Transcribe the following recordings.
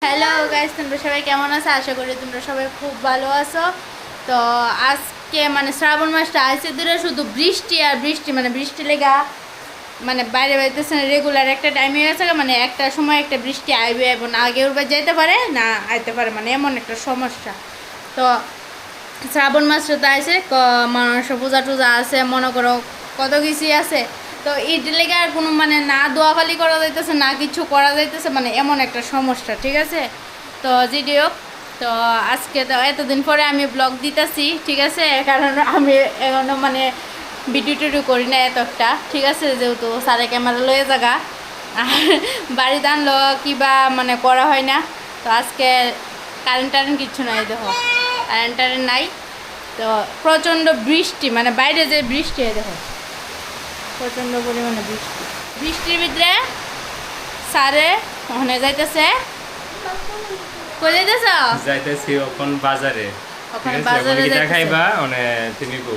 Hello guys, তোমরা সবাই কেমন আছো? আশা করি তোমরা সবাই খুব ভালো আছো। তো আজকে মানে শ্রাবণ মাসটা আইসে ধরে শুধু বৃষ্টি আর বৃষ্টি, মানে বৃষ্টি লেগা মানে বাইরে বাইতেছে না। রেগুলার একটা টাইম হয়ে গেছে, মানে একটা সময় একটা বৃষ্টি আইবে এবং আগে উঠবে যেতে পারে না আইতে পারে, মানে এমন একটা সমস্যা। তো শ্রাবণ মাসটা তো আইসে মানুষ পূজা টুজা আছে, মনে করো কত কিছুই আছে। তো ঈদ লেগে আর কোনো মানে না দোয়াখালি করা যাইতেছে না কিছু করা যাইতেছে, মানে এমন একটা সমস্যা। ঠিক আছে, তো যদিও তো আজকে তো এতদিন পরে আমি ব্লগ দিতেছি, ঠিক আছে, কারণ আমি এখনো মানে ভিডিও টিডিও করি না এত একটা, ঠিক আছে, যেহেতু সারে ক্যামেরা লয়ে জায়গা আর বাড়িতে আনলো কিবা মানে করা হয় না। তো আজকে কারেন্ট টারেন্ট কিচ্ছু নাই, দেখো কারেন্ট টারেন্ট নাই। তো প্রচণ্ড বৃষ্টি, মানে বাইরে যে বৃষ্টি হয় দেখো, প্রচণ্ড পরিমাণে বৃষ্টি। বৃষ্টির ভিতরে সারে ওখানে যাইতেছে। কই যাইতেছ? যাইতেছি এখন বাজারে। ওখানে বাজারে দেখাইবা মানে তুমি কো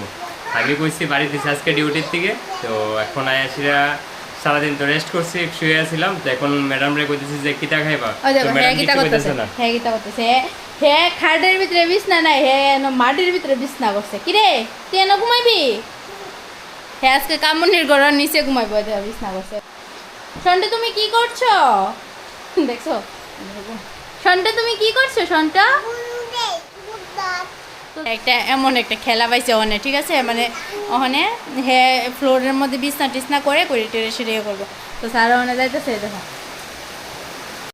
আমি কইছি বাড়িতে আজকে ডিউটির থেকে। তো এখন আয়াসিরা সারাদিন তো রেস্ট করছি, শুয়ে আছিলাম। তো এখন ম্যাডাম রে কইতেছি যে কিতা খাইবা, তো ম্যাডাম কি কইতেছে না। হ্যাঁ গীতা করতেছে, হে খাটের ভিতরে বিছনা নাই, হে মাটির ভিতরে বিছনা করছে। কিরে তুই এনে ঘুমাইবি? হ্যাঁ আজকে কামনির ঘরের নিচে ঘুমাইবো, বিছনা করছে। সন্টে তুমি কি করছো? দেখছো সন্টে তুমি কি করছো? সন্টা একটা এমন একটা খেলা পাইছে ওখানে, ঠিক আছে, মানে ওখানে হে ফ্লোরের মধ্যে বিছনা টিছনা করে করে টেরে সেরে করবো। তো স্যার ওখানে যাইতেছে, দেখো